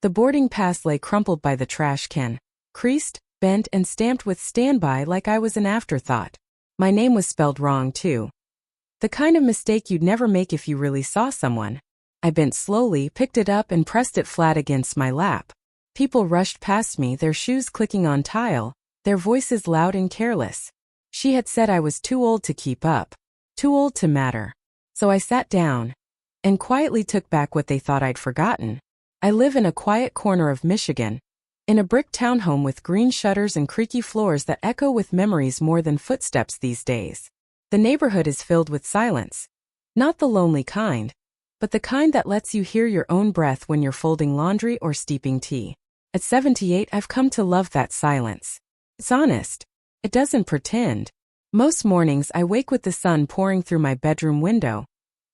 The boarding pass lay crumpled by the trash can, creased, bent, and stamped with standby like I was an afterthought. My name was spelled wrong, too. The kind of mistake you'd never make if you really saw someone. I bent slowly, picked it up, and pressed it flat against my lap. People rushed past me, their shoes clicking on tile, their voices loud and careless. She had said I was too old to keep up, too old to matter. So I sat down and quietly took back what they thought I'd forgotten. I live in a quiet corner of Michigan, in a brick townhome with green shutters and creaky floors that echo with memories more than footsteps these days. The neighborhood is filled with silence. Not the lonely kind, but the kind that lets you hear your own breath when you're folding laundry or steeping tea. At 78, I've come to love that silence. It's honest. It doesn't pretend. Most mornings I wake with the sun pouring through my bedroom window,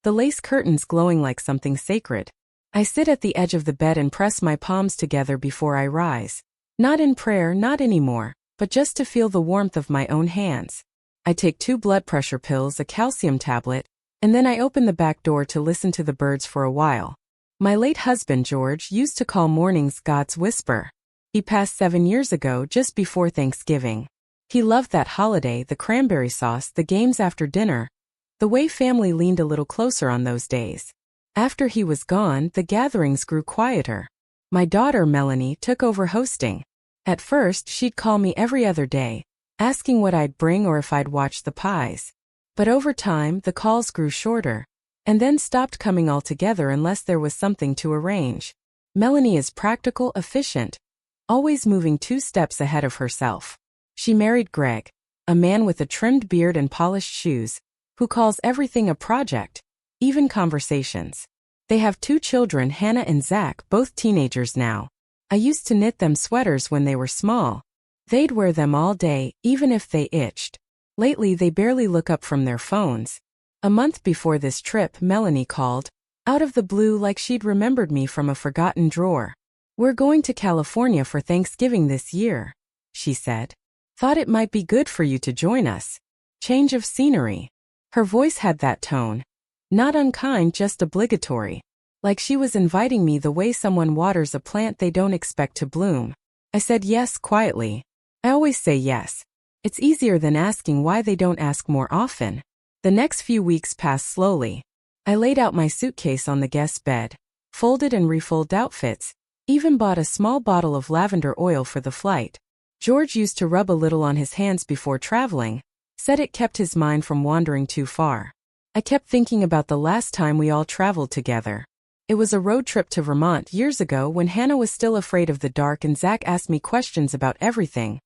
the lace curtains glowing like something sacred. I sit at the edge of the bed and press my palms together before I rise. Not in prayer, not anymore, but just to feel the warmth of my own hands. I take 2 blood pressure pills, a calcium tablet, and then I open the back door to listen to the birds for a while. My late husband, George, used to call mornings God's whisper. He passed 7 years ago, just before Thanksgiving. He loved that holiday, the cranberry sauce, the games after dinner, the way family leaned a little closer on those days. After he was gone, the gatherings grew quieter. My daughter, Melanie, took over hosting. At first, she'd call me every other day, asking what I'd bring or if I'd watch the pies. But over time, the calls grew shorter, and then stopped coming altogether unless there was something to arrange. Melanie is practical, efficient, always moving 2 steps ahead of herself. She married Greg, a man with a trimmed beard and polished shoes, who calls everything a project, even conversations. They have 2 children, Hannah and Zach, both teenagers now. I used to knit them sweaters when they were small. They'd wear them all day, even if they itched. Lately they barely look up from their phones. A month before this trip, Melanie called, out of the blue like she'd remembered me from a forgotten drawer. "We're going to California for Thanksgiving this year," she said. "Thought it might be good for you to join us. Change of scenery." Her voice had that tone. Not unkind, just obligatory. Like she was inviting me the way someone waters a plant they don't expect to bloom. I said yes quietly. I always say yes. It's easier than asking why they don't ask more often. The next few weeks passed slowly. I laid out my suitcase on the guest bed, folded and refolded outfits, even bought a small bottle of lavender oil for the flight. George used to rub a little on his hands before traveling, said it kept his mind from wandering too far. I kept thinking about the last time we all traveled together. It was a road trip to Vermont years ago when Hannah was still afraid of the dark and Zach asked me questions about everything.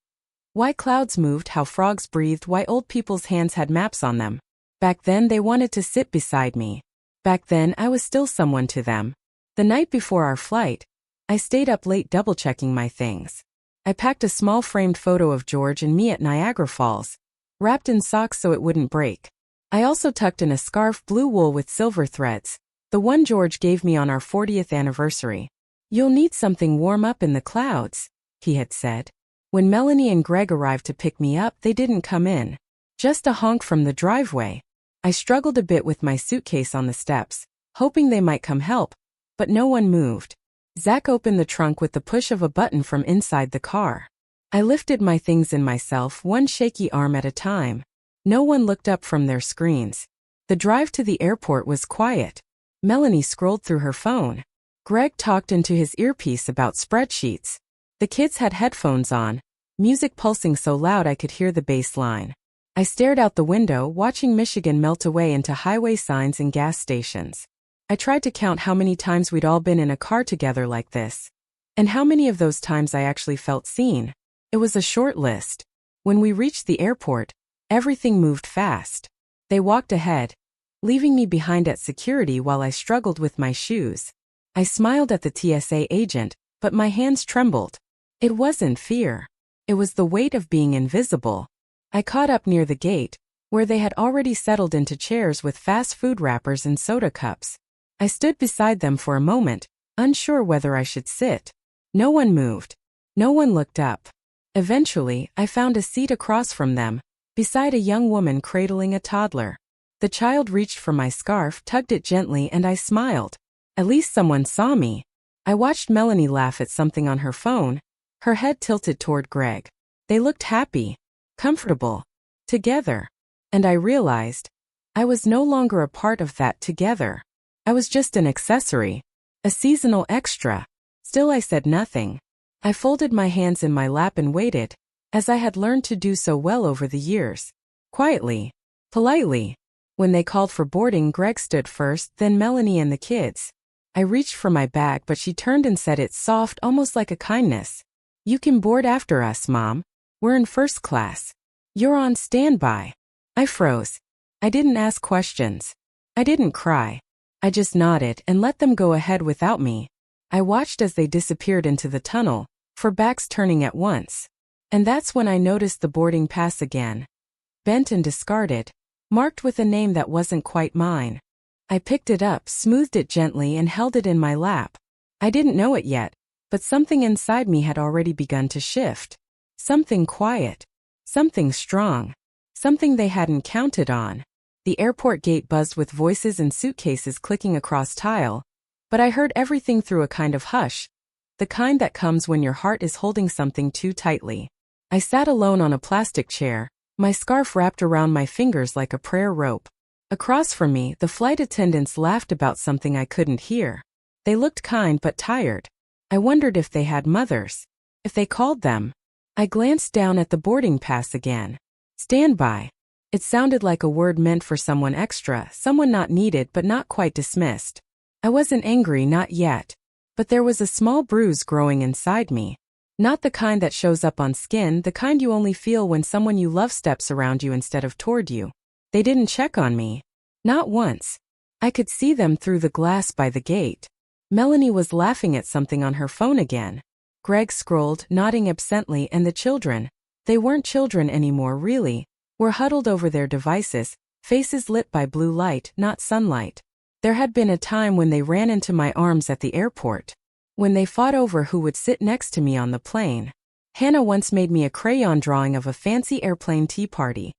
Why clouds moved, how frogs breathed, why old people's hands had maps on them. Back then they wanted to sit beside me. Back then I was still someone to them. The night before our flight, I stayed up late double-checking my things. I packed a small framed photo of George and me at Niagara Falls, wrapped in socks so it wouldn't break. I also tucked in a scarf, blue wool with silver threads, the one George gave me on our 40th anniversary. "You'll need something warm up in the clouds," he had said. When Melanie and Greg arrived to pick me up, they didn't come in. Just a honk from the driveway. I struggled a bit with my suitcase on the steps, hoping they might come help, but no one moved. Zach opened the trunk with the push of a button from inside the car. I lifted my things in myself, one shaky arm at a time. No one looked up from their screens. The drive to the airport was quiet. Melanie scrolled through her phone. Greg talked into his earpiece about spreadsheets. The kids had headphones on, music pulsing so loud I could hear the bass line. I stared out the window, watching Michigan melt away into highway signs and gas stations. I tried to count how many times we'd all been in a car together like this, and how many of those times I actually felt seen. It was a short list. When we reached the airport, everything moved fast. They walked ahead, leaving me behind at security while I struggled with my shoes. I smiled at the TSA agent, but my hands trembled. It wasn't fear. It was the weight of being invisible. I caught up near the gate, where they had already settled into chairs with fast food wrappers and soda cups. I stood beside them for a moment, unsure whether I should sit. No one moved. No one looked up. Eventually, I found a seat across from them, beside a young woman cradling a toddler. The child reached for my scarf, tugged it gently, and I smiled. At least someone saw me. I watched Melanie laugh at something on her phone, her head tilted toward Greg. They looked happy, comfortable, together. And I realized I was no longer a part of that together. I was just an accessory, a seasonal extra. Still, I said nothing. I folded my hands in my lap and waited, as I had learned to do so well over the years. Quietly, politely. When they called for boarding, Greg stood first, then Melanie and the kids. I reached for my bag, but she turned and said it soft, almost like a kindness. "You can board after us, Mom. We're in first class. You're on standby." I froze. I didn't ask questions. I didn't cry. I just nodded and let them go ahead without me. I watched as they disappeared into the tunnel, for backs turning at once. And that's when I noticed the boarding pass again. Bent and discarded, marked with a name that wasn't quite mine. I picked it up, smoothed it gently, and held it in my lap. I didn't know it yet, but something inside me had already begun to shift. Something quiet. Something strong. Something they hadn't counted on. The airport gate buzzed with voices and suitcases clicking across tile, but I heard everything through a kind of hush, the kind that comes when your heart is holding something too tightly. I sat alone on a plastic chair, my scarf wrapped around my fingers like a prayer rope. Across from me, the flight attendants laughed about something I couldn't hear. They looked kind but tired. I wondered if they had mothers. If they called them. I glanced down at the boarding pass again. Standby. It sounded like a word meant for someone extra, someone not needed but not quite dismissed. I wasn't angry, not yet. But there was a small bruise growing inside me. Not the kind that shows up on skin, the kind you only feel when someone you love steps around you instead of toward you. They didn't check on me. Not once. I could see them through the glass by the gate. Melanie was laughing at something on her phone again. Greg scrolled, nodding absently, and the children, they weren't children anymore really, were huddled over their devices, faces lit by blue light, not sunlight. There had been a time when they ran into my arms at the airport. When they fought over who would sit next to me on the plane. Hannah once made me a crayon drawing of a fancy airplane tea party.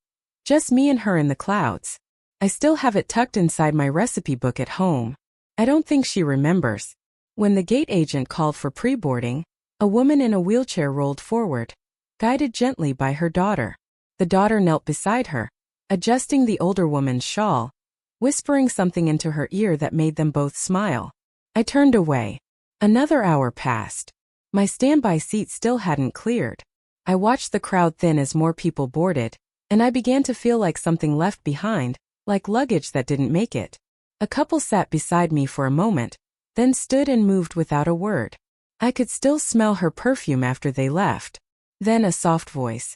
Just me and her in the clouds. I still have it tucked inside my recipe book at home. I don't think she remembers. When the gate agent called for pre-boarding, a woman in a wheelchair rolled forward, guided gently by her daughter. The daughter knelt beside her, adjusting the older woman's shawl, whispering something into her ear that made them both smile. I turned away. Another hour passed. My standby seat still hadn't cleared. I watched the crowd thin as more people boarded, and I began to feel like something left behind, like luggage that didn't make it. A couple sat beside me for a moment, then stood and moved without a word. I could still smell her perfume after they left. Then a soft voice.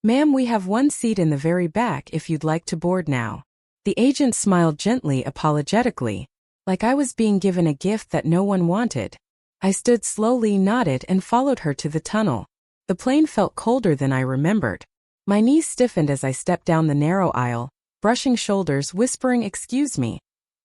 "Ma'am, we have one seat in the very back if you'd like to board now." The agent smiled gently, apologetically, like I was being given a gift that no one wanted. I stood slowly, nodded, and followed her to the tunnel. The plane felt colder than I remembered. My knees stiffened as I stepped down the narrow aisle, brushing shoulders, whispering "excuse me,"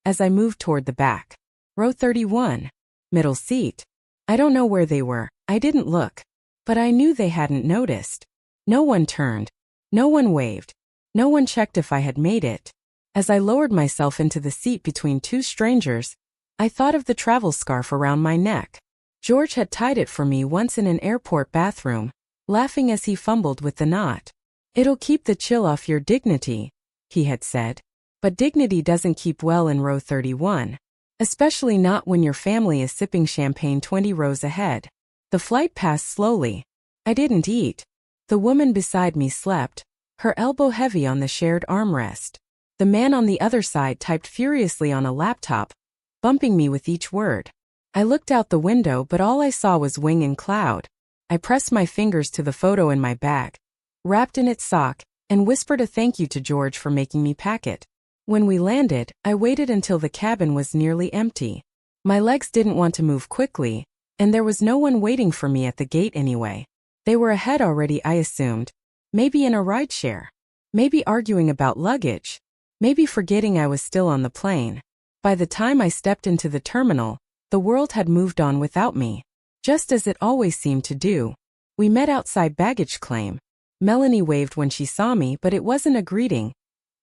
as I moved toward the back. Row 31. Middle seat. I don't know where they were, I didn't look. But I knew they hadn't noticed. No one turned. No one waved. No one checked if I had made it. As I lowered myself into the seat between two strangers, I thought of the travel scarf around my neck. George had tied it for me once in an airport bathroom, laughing as he fumbled with the knot. "It'll keep the chill off your dignity," he had said. But dignity doesn't keep well in row 31. Especially not when your family is sipping champagne 20 rows ahead. The flight passed slowly. I didn't eat. The woman beside me slept, her elbow heavy on the shared armrest. The man on the other side typed furiously on a laptop, bumping me with each word. I looked out the window, but all I saw was wing and cloud. I pressed my fingers to the photo in my bag, wrapped in its sock, and whispered a thank you to George for making me pack it. When we landed, I waited until the cabin was nearly empty. My legs didn't want to move quickly, and there was no one waiting for me at the gate anyway. They were ahead already, I assumed. Maybe in a rideshare. Maybe arguing about luggage. Maybe forgetting I was still on the plane. By the time I stepped into the terminal, the world had moved on without me. Just as it always seemed to do. We met outside baggage claim. Melanie waved when she saw me, but it wasn't a greeting.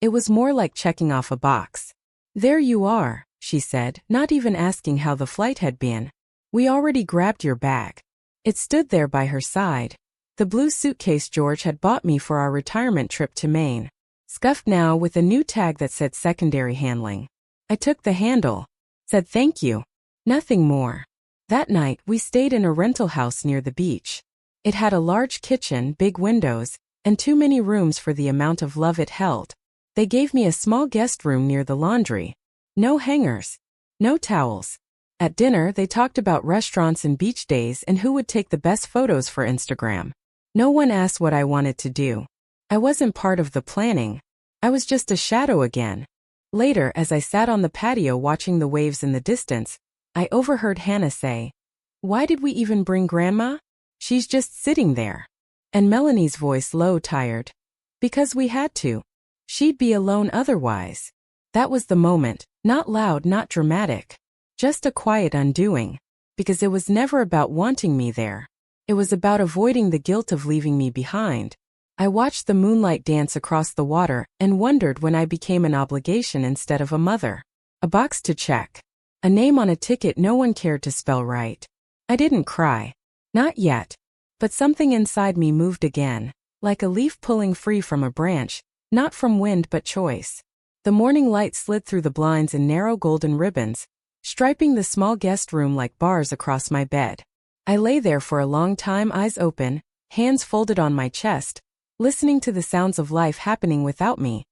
It was more like checking off a box. "There you are," she said, not even asking how the flight had been. We already grabbed your bag. It stood there by her side. The blue suitcase George had bought me for our retirement trip to Maine. Scuffed now with a new tag that said secondary handling. I took the handle. Said thank you. Nothing more. That night, we stayed in a rental house near the beach. It had a large kitchen, big windows, and too many rooms for the amount of love it held. They gave me a small guest room near the laundry. No hangers. No towels. At dinner, they talked about restaurants and beach days and who would take the best photos for Instagram. No one asked what I wanted to do. I wasn't part of the planning. I was just a shadow again. Later, as I sat on the patio watching the waves in the distance, I overheard Hannah say, "Why did we even bring Grandma? She's just sitting there." And Melanie's voice low, tired. "Because we had to. She'd be alone otherwise." That was the moment, not loud, not dramatic. Just a quiet undoing. Because it was never about wanting me there. It was about avoiding the guilt of leaving me behind. I watched the moonlight dance across the water and wondered when I became an obligation instead of a mother. A box to check. A name on a ticket no one cared to spell right. I didn't cry. Not yet. But something inside me moved again, like a leaf pulling free from a branch, not from wind but choice. The morning light slid through the blinds in narrow golden ribbons, striping the small guest room like bars across my bed. I lay there for a long time, eyes open, hands folded on my chest, listening to the sounds of life happening without me.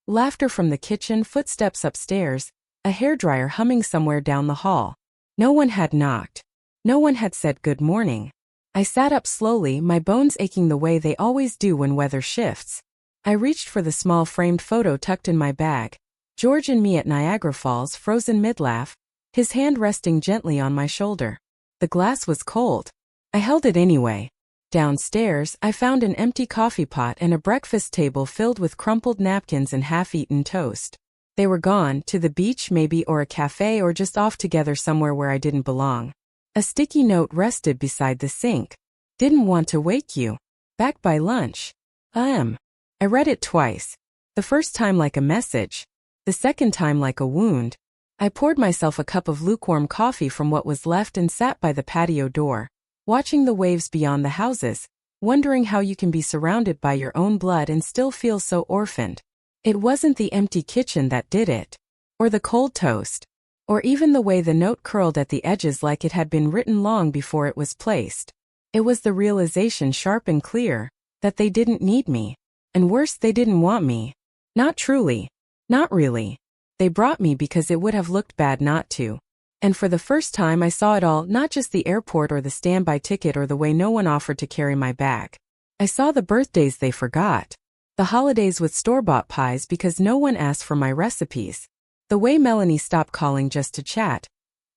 Laughter from the kitchen, footsteps upstairs, a hairdryer humming somewhere down the hall. No one had knocked. No one had said good morning. I sat up slowly, my bones aching the way they always do when weather shifts. I reached for the small framed photo tucked in my bag. George and me at Niagara Falls, frozen mid-laugh, his hand resting gently on my shoulder. The glass was cold. I held it anyway. Downstairs, I found an empty coffee pot and a breakfast table filled with crumpled napkins and half-eaten toast. They were gone, to the beach maybe, or a cafe, or just off together somewhere where I didn't belong. A sticky note rested beside the sink. "Didn't want to wake you. Back by lunch." I read it twice. The first time like a message. The second time like a wound. I poured myself a cup of lukewarm coffee from what was left and sat by the patio door, watching the waves beyond the houses, wondering how you can be surrounded by your own blood and still feel so orphaned. It wasn't the empty kitchen that did it. Or the cold toast. Or even the way the note curled at the edges like it had been written long before it was placed. It was the realization, sharp and clear, that they didn't need me. And worse, they didn't want me. Not truly. Not really. They brought me because it would have looked bad not to. And for the first time I saw it all, not just the airport or the standby ticket or the way no one offered to carry my bag. I saw the birthdays they forgot. The holidays with store-bought pies because no one asked for my recipes. The way Melanie stopped calling just to chat,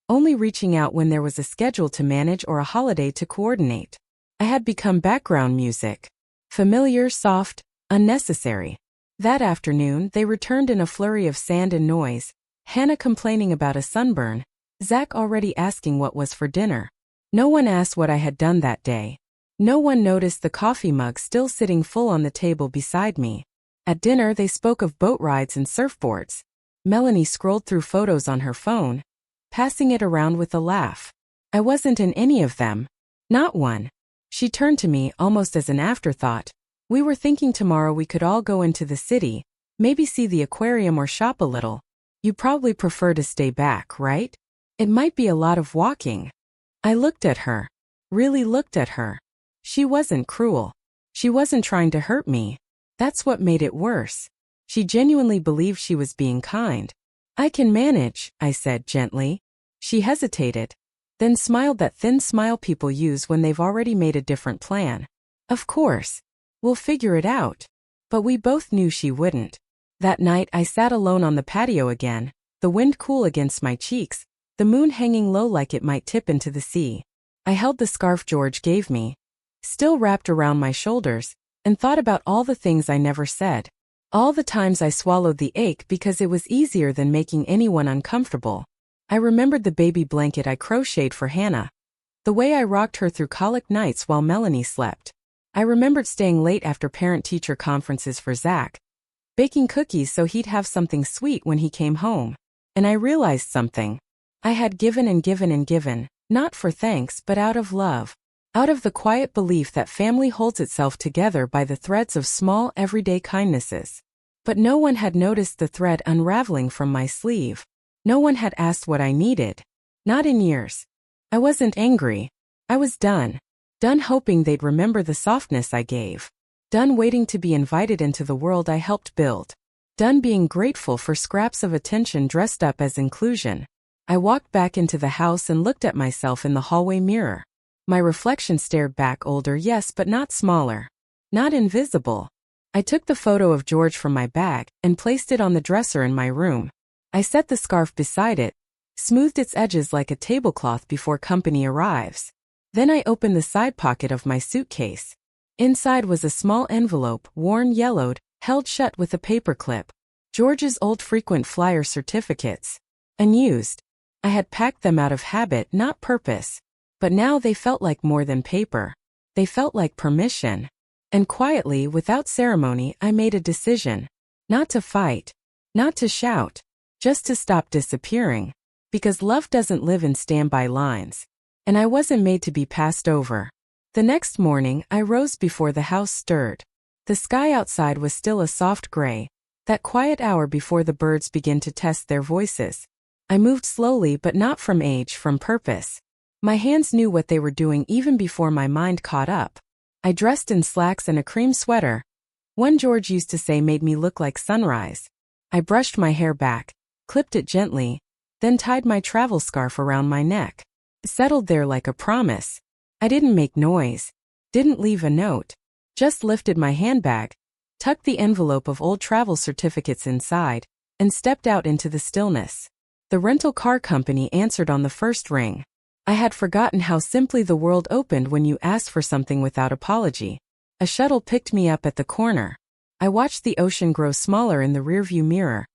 only reaching out when there was a schedule to manage or a holiday to coordinate. I had become background music. Familiar, soft, unnecessary. That afternoon, they returned in a flurry of sand and noise, Hannah complaining about a sunburn, Zach already asking what was for dinner. No one asked what I had done that day. No one noticed the coffee mug still sitting full on the table beside me. At dinner, they spoke of boat rides and surfboards. Melanie scrolled through photos on her phone, passing it around with a laugh. I wasn't in any of them. Not one. She turned to me almost as an afterthought. "We were thinking tomorrow we could all go into the city, maybe see the aquarium or shop a little. You probably prefer to stay back, right? It might be a lot of walking." I looked at her. Really looked at her. She wasn't cruel. She wasn't trying to hurt me. That's what made it worse. She genuinely believed she was being kind. "I can manage," I said gently. She hesitated, then smiled, that thin smile people use when they've already made a different plan. "Of course. We'll figure it out." But we both knew she wouldn't. That night I sat alone on the patio again, the wind cool against my cheeks, the moon hanging low like it might tip into the sea. I held the scarf George gave me, still wrapped around my shoulders, and thought about all the things I never said. All the times I swallowed the ache because it was easier than making anyone uncomfortable. I remembered the baby blanket I crocheted for Hannah. The way I rocked her through colic nights while Melanie slept. I remembered staying late after parent-teacher conferences for Zach, baking cookies so he'd have something sweet when he came home. And I realized something. I had given and given and given, Not for thanks but out of love. Out of the quiet belief that family holds itself together by the threads of small everyday kindnesses. But no one had noticed the thread unraveling from my sleeve. No one had asked what I needed. Not in years. I wasn't angry. I was done. Done hoping they'd remember the softness I gave. Done waiting to be invited into the world I helped build. Done being grateful for scraps of attention dressed up as inclusion. I walked back into the house and looked at myself in the hallway mirror. My reflection stared back, older, yes, but not smaller. Not invisible. I took the photo of George from my bag and placed it on the dresser in my room. I set the scarf beside it, smoothed its edges like a tablecloth before company arrives. Then I opened the side pocket of my suitcase. Inside was a small envelope, worn, yellowed, held shut with a paperclip. George's old frequent flyer certificates. Unused. I had packed them out of habit, not purpose. But now they felt like more than paper. They felt like permission. And quietly, without ceremony, I made a decision. Not to fight. Not to shout. Just to stop disappearing. Because love doesn't live in standby lines. And I wasn't made to be passed over. The next morning, I rose before the house stirred. The sky outside was still a soft gray. That quiet hour before the birds begin to test their voices. I moved slowly, but not from age, from purpose. My hands knew what they were doing even before my mind caught up. I dressed in slacks and a cream sweater. One George used to say made me look like sunrise. I brushed my hair back, clipped it gently, then tied my travel scarf around my neck. It settled there like a promise. I didn't make noise, didn't leave a note, just lifted my handbag, tucked the envelope of old travel certificates inside, and stepped out into the stillness. The rental car company answered on the first ring. I had forgotten how simply the world opened when you asked for something without apology. A shuttle picked me up at the corner. I watched the ocean grow smaller in the rearview mirror,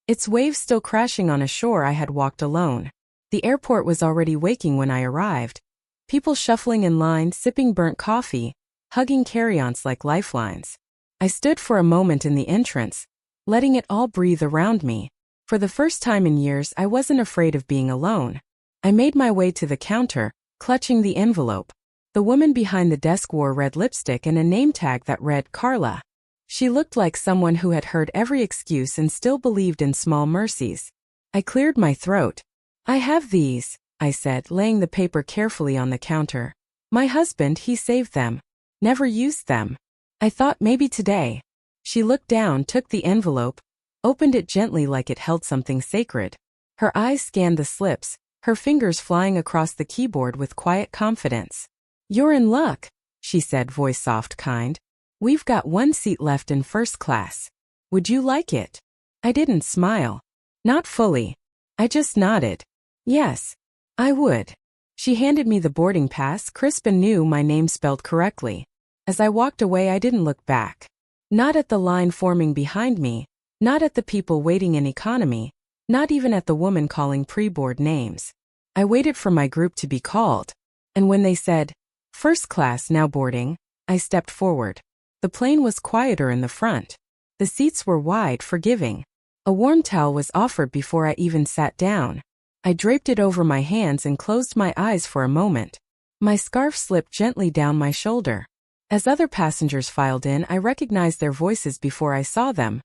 its waves still crashing on a shore I had walked alone. The airport was already waking when I arrived. People shuffling in line, sipping burnt coffee, hugging carry-ons like lifelines. I stood for a moment in the entrance, letting it all breathe around me. For the first time in years, I wasn't afraid of being alone. I made my way to the counter, clutching the envelope. The woman behind the desk wore red lipstick and a name tag that read Carla. She looked like someone who had heard every excuse and still believed in small mercies. I cleared my throat. I have these, I said, laying the paper carefully on the counter. My husband, he saved them. Never used them. I thought maybe today. She looked down, took the envelope, opened it gently like it held something sacred. Her eyes scanned the slips, her fingers flying across the keyboard with quiet confidence. You're in luck, she said, voice soft, kind. We've got one seat left in first class. Would you like it? I didn't smile. Not fully. I just nodded. Yes, I would. She handed me the boarding pass, crisp and new, my name spelled correctly. As I walked away, I didn't look back. Not at the line forming behind me. Not at the people waiting in economy, not even at the woman calling pre-board names. I waited for my group to be called. And when they said, first class now boarding, I stepped forward. The plane was quieter in the front. The seats were wide, forgiving. A warm towel was offered before I even sat down. I draped it over my hands and closed my eyes for a moment. My scarf slipped gently down my shoulder. As other passengers filed in, I recognized their voices before I saw them.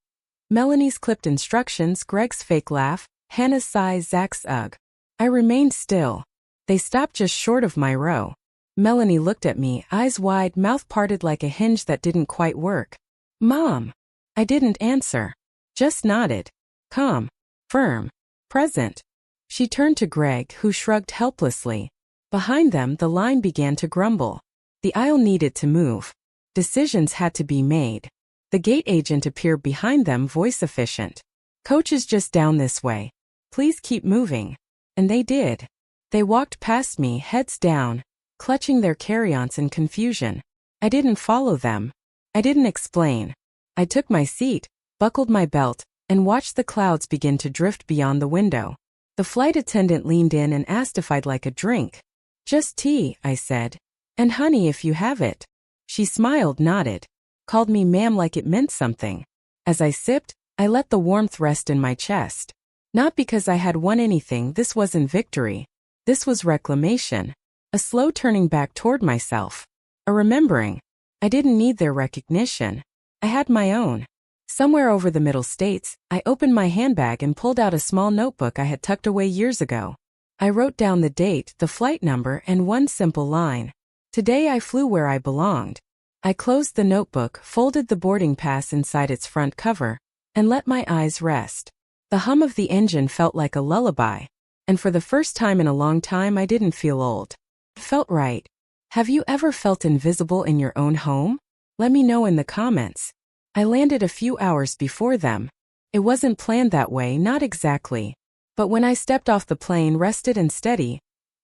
Melanie's clipped instructions, Greg's fake laugh, Hannah's sigh, Zach's ugh. I remained still. They stopped just short of my row. Melanie looked at me, eyes wide, mouth parted like a hinge that didn't quite work. Mom. I didn't answer. Just nodded. Calm. Firm. Present. She turned to Greg, who shrugged helplessly. Behind them, the line began to grumble. The aisle needed to move. Decisions had to be made. The gate agent appeared behind them, voice efficient. Coach is just down this way. Please keep moving. And they did. They walked past me, heads down, clutching their carry-ons in confusion. I didn't follow them. I didn't explain. I took my seat, buckled my belt, and watched the clouds begin to drift beyond the window. The flight attendant leaned in and asked if I'd like a drink. Just tea, I said. And honey if you have it. She smiled, nodded. Called me ma'am like it meant something. As I sipped, I let the warmth rest in my chest. Not because I had won anything, this wasn't victory. This was reclamation. A slow turning back toward myself. A remembering. I didn't need their recognition. I had my own. Somewhere over the middle states, I opened my handbag and pulled out a small notebook I had tucked away years ago. I wrote down the date, the flight number, and one simple line. Today I flew where I belonged. I closed the notebook, folded the boarding pass inside its front cover, and let my eyes rest. The hum of the engine felt like a lullaby, and for the first time in a long time I didn't feel old. It felt right. Have you ever felt invisible in your own home? Let me know in the comments. I landed a few hours before them. It wasn't planned that way, not exactly. But when I stepped off the plane, rested and steady,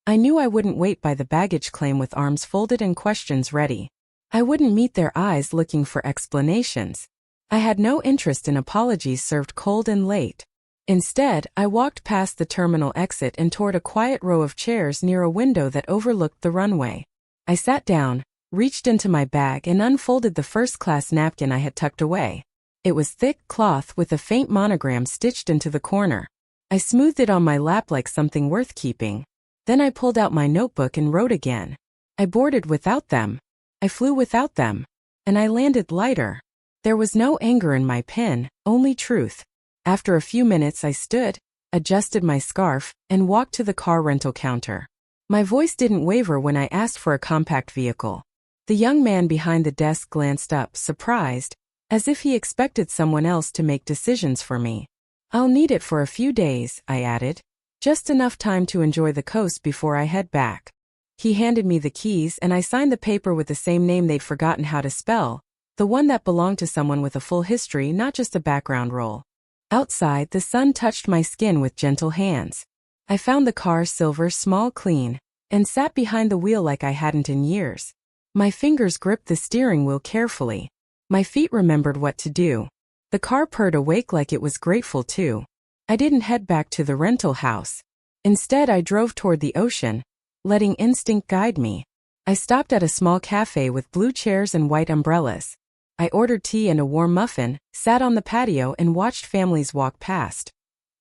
I knew I wouldn't wait by the baggage claim with arms folded and questions ready. I wouldn't meet their eyes looking for explanations. I had no interest in apologies served cold and late. Instead, I walked past the terminal exit and toward a quiet row of chairs near a window that overlooked the runway. I sat down, reached into my bag and unfolded the first-class napkin I had tucked away. It was thick cloth with a faint monogram stitched into the corner. I smoothed it on my lap like something worth keeping. Then I pulled out my notebook and wrote again. I boarded without them. I flew without them. And I landed lighter. There was no anger in my pen, only truth. After a few minutes I stood, adjusted my scarf, and walked to the car rental counter. My voice didn't waver when I asked for a compact vehicle. The young man behind the desk glanced up, surprised, as if he expected someone else to make decisions for me. I'll need it for a few days, I added. Just enough time to enjoy the coast before I head back. He handed me the keys and I signed the paper with the same name they'd forgotten how to spell, the one that belonged to someone with a full history, not just a background role. Outside, the sun touched my skin with gentle hands. I found the car silver, small, clean, and sat behind the wheel like I hadn't in years. My fingers gripped the steering wheel carefully. My feet remembered what to do. The car purred awake like it was grateful too. I didn't head back to the rental house. Instead, I drove toward the ocean, letting instinct guide me. I stopped at a small cafe with blue chairs and white umbrellas. I ordered tea and a warm muffin, sat on the patio and watched families walk past.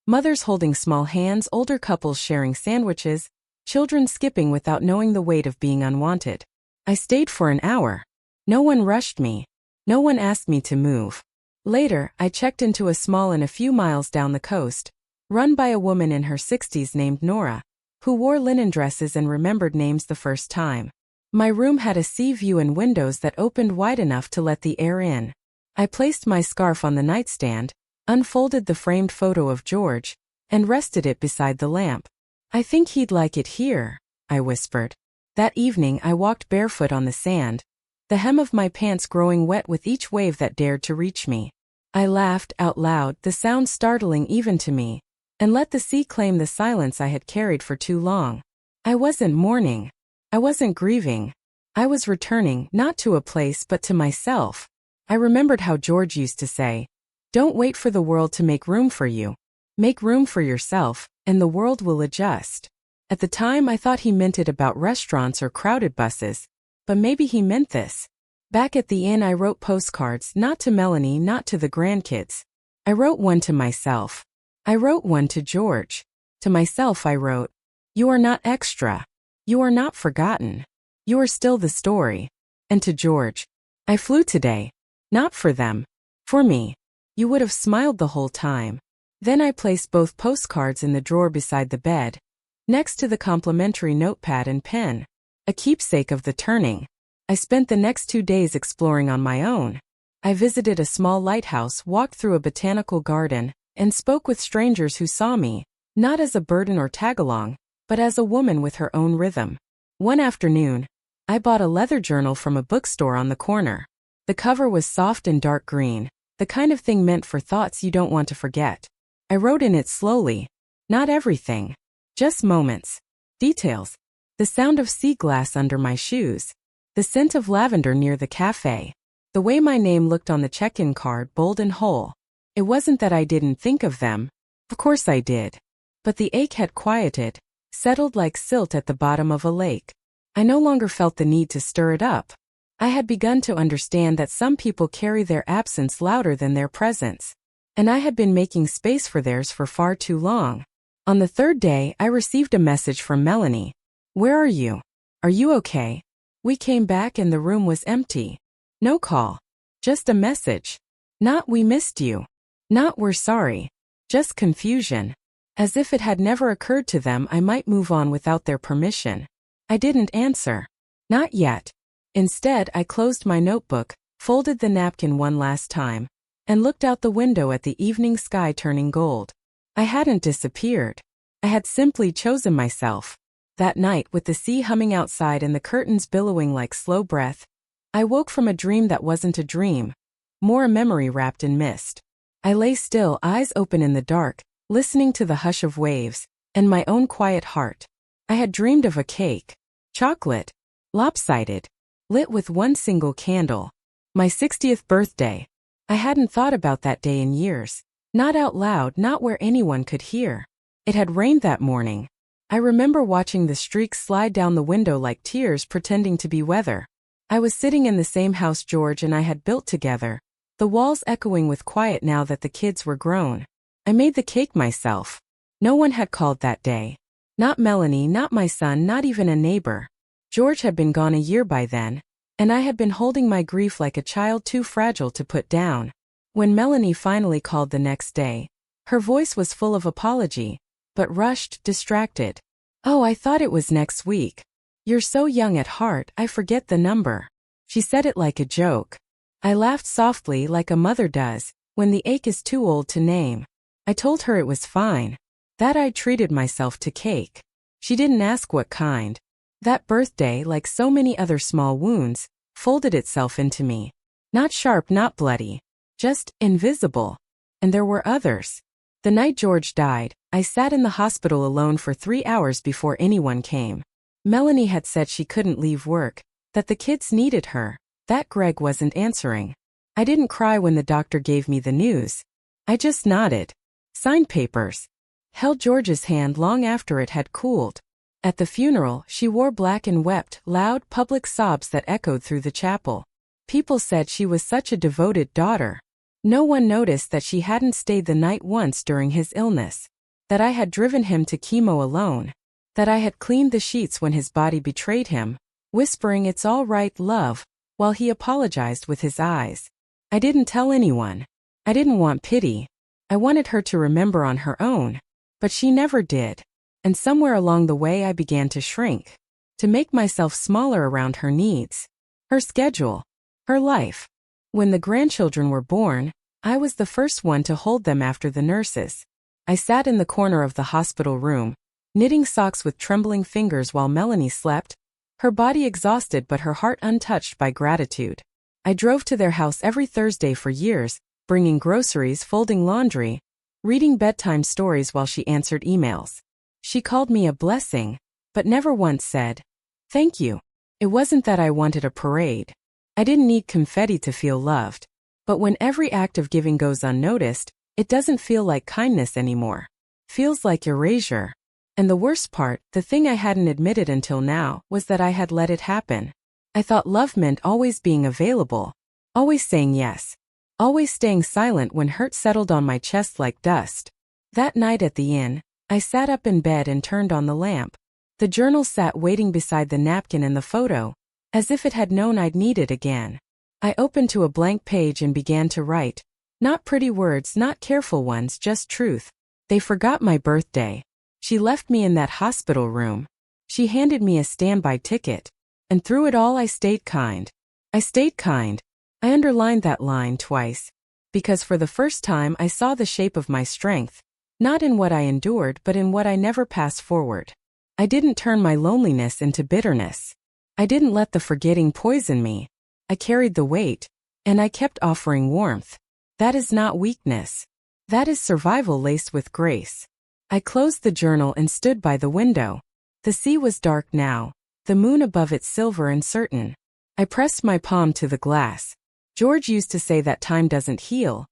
Mothers holding small hands, older couples sharing sandwiches, children skipping without knowing the weight of being unwanted. I stayed for an hour. No one rushed me. No one asked me to move. Later, I checked into a small inn a few miles down the coast, run by a woman in her 60s named Nora, who wore linen dresses and remembered names the first time. My room had a sea view and windows that opened wide enough to let the air in. I placed my scarf on the nightstand, unfolded the framed photo of George, and rested it beside the lamp. I think he'd like it here, I whispered. That evening I walked barefoot on the sand, the hem of my pants growing wet with each wave that dared to reach me. I laughed out loud, the sound startling even to me, and let the sea claim the silence I had carried for too long. I wasn't mourning. I wasn't grieving. I was returning, not to a place but to myself. I remembered how George used to say, "Don't wait for the world to make room for you. Make room for yourself, and the world will adjust." At the time I thought he meant it about restaurants or crowded buses, but maybe he meant this. Back at the inn I wrote postcards, not to Melanie, not to the grandkids. I wrote one to myself. I wrote one to George. To myself I wrote, "You are not extra. You are not forgotten. You are still the story." And to George, "I flew today. Not for them. For me. You would have smiled the whole time." Then I placed both postcards in the drawer beside the bed, next to the complimentary notepad and pen, a keepsake of the turning. I spent the next 2 days exploring on my own. I visited a small lighthouse, walked through a botanical garden, and spoke with strangers who saw me, not as a burden or tag-along, but as a woman with her own rhythm. One afternoon, I bought a leather journal from a bookstore on the corner. The cover was soft and dark green, the kind of thing meant for thoughts you don't want to forget. I wrote in it slowly, not everything, just moments, details, the sound of sea glass under my shoes, the scent of lavender near the cafe, the way my name looked on the check-in card, bold and whole. It wasn't that I didn't think of them. Of course I did. But the ache had quieted, settled like silt at the bottom of a lake. I no longer felt the need to stir it up. I had begun to understand that some people carry their absence louder than their presence. And I had been making space for theirs for far too long. On the third day, I received a message from Melanie. "Where are you? Are you okay?" We came back and the room was empty. No call. Just a message. Not "we missed you." Not "we're sorry." Just confusion. As if it had never occurred to them I might move on without their permission. I didn't answer. Not yet. Instead, I closed my notebook, folded the napkin one last time, and looked out the window at the evening sky turning gold. I hadn't disappeared. I had simply chosen myself. That night, with the sea humming outside and the curtains billowing like slow breath, I woke from a dream that wasn't a dream, more a memory wrapped in mist. I lay still, eyes open in the dark, listening to the hush of waves, and my own quiet heart. I had dreamed of a cake. Chocolate. Lopsided. Lit with one single candle. My 60th birthday. I hadn't thought about that day in years. Not out loud, not where anyone could hear. It had rained that morning. I remember watching the streaks slide down the window like tears pretending to be weather. I was sitting in the same house George and I had built together, the walls echoing with quiet now that the kids were grown. I made the cake myself. No one had called that day. Not Melanie, not my son, not even a neighbor. George had been gone a year by then, and I had been holding my grief like a child too fragile to put down. When Melanie finally called the next day, her voice was full of apology, but rushed, distracted. "Oh, I thought it was next week. You're so young at heart, I forget the number." She said it like a joke. I laughed softly like a mother does, when the ache is too old to name. I told her it was fine, that I'd treated myself to cake. She didn't ask what kind. That birthday, like so many other small wounds, folded itself into me. Not sharp, not bloody. Just invisible. And there were others. The night George died, I sat in the hospital alone for 3 hours before anyone came. Melanie had said she couldn't leave work, that the kids needed her, that Greg wasn't answering. I didn't cry when the doctor gave me the news. I just nodded. Signed papers. Held George's hand long after it had cooled. At the funeral, she wore black and wept, loud public sobs that echoed through the chapel. People said she was such a devoted daughter. No one noticed that she hadn't stayed the night once during his illness. That I had driven him to chemo alone. That I had cleaned the sheets when his body betrayed him, whispering "It's all right, love," while he apologized with his eyes. I didn't tell anyone. I didn't want pity. I wanted her to remember on her own. But she never did. And somewhere along the way I began to shrink. To make myself smaller around her needs. Her schedule. Her life. When the grandchildren were born, I was the first one to hold them after the nurses. I sat in the corner of the hospital room, knitting socks with trembling fingers while Melanie slept, her body exhausted but her heart untouched by gratitude. I drove to their house every Thursday for years, bringing groceries, folding laundry, reading bedtime stories while she answered emails. She called me a blessing, but never once said, "Thank you." It wasn't that I wanted a parade. I didn't need confetti to feel loved. But when every act of giving goes unnoticed, it doesn't feel like kindness anymore. Feels like erasure. And the worst part, the thing I hadn't admitted until now, was that I had let it happen. I thought love meant always being available, always saying yes, always staying silent when hurt settled on my chest like dust. That night at the inn, I sat up in bed and turned on the lamp. The journal sat waiting beside the napkin and the photo, as if it had known I'd need it again. I opened to a blank page and began to write. Not pretty words, not careful ones, just truth. They forgot my birthday. She left me in that hospital room. She handed me a standby ticket. And through it all I stayed kind. I stayed kind. I underlined that line twice. Because for the first time I saw the shape of my strength. Not in what I endured but in what I never passed forward. I didn't turn my loneliness into bitterness. I didn't let the forgetting poison me. I carried the weight. And I kept offering warmth. That is not weakness. That is survival laced with grace. I closed the journal and stood by the window. The sea was dark now, the moon above it silver and certain. I pressed my palm to the glass. George used to say that time doesn't heal.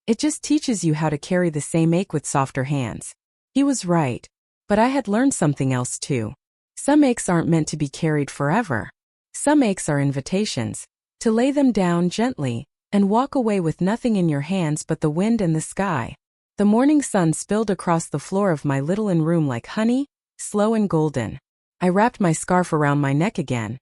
It just teaches you how to carry the same ache with softer hands. He was right. But I had learned something else too. Some aches aren't meant to be carried forever. Some aches are invitations. To lay them down gently, and walk away with nothing in your hands but the wind and the sky. The morning sun spilled across the floor of my little inn room like honey, slow and golden. I wrapped my scarf around my neck again,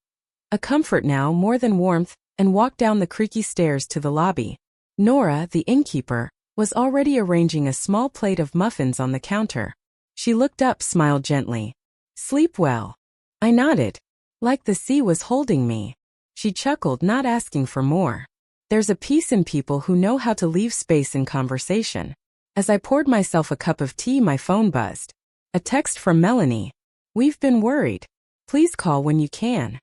a comfort now more than warmth, and walked down the creaky stairs to the lobby. Nora, the innkeeper, was already arranging a small plate of muffins on the counter. She looked up, smiled gently. "Sleep well." I nodded, like the sea was holding me. She chuckled, not asking for more. There's a peace in people who know how to leave space in conversation. As I poured myself a cup of tea, my phone buzzed. A text from Melanie. "We've been worried. Please call when you can."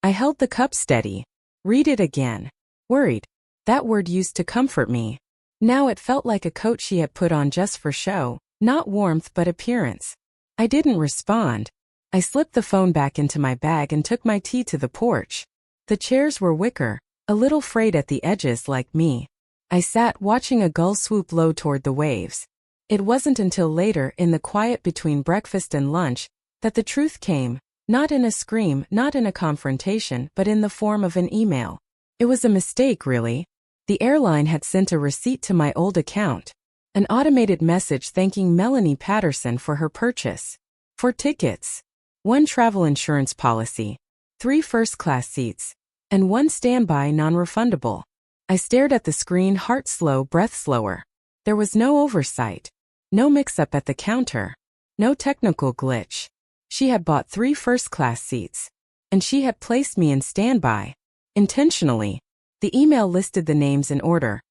I held the cup steady. Read it again. Worried. That word used to comfort me. Now it felt like a coat she had put on just for show, not warmth but appearance. I didn't respond. I slipped the phone back into my bag and took my tea to the porch. The chairs were wicker, a little frayed at the edges like me. I sat watching a gull swoop low toward the waves. It wasn't until later, in the quiet between breakfast and lunch, that the truth came, not in a scream, not in a confrontation, but in the form of an email. It was a mistake, really. The airline had sent a receipt to my old account. An automated message thanking Melanie Patterson for her purchase. 4 tickets. 1 travel insurance policy. 3 first-class seats. And 1 standby non-refundable. I stared at the screen, heart slow, breath slower. There was no oversight. No mix-up at the counter. No technical glitch. She had bought 3 first-class seats. And she had placed me in standby. Intentionally. The email listed the names in order.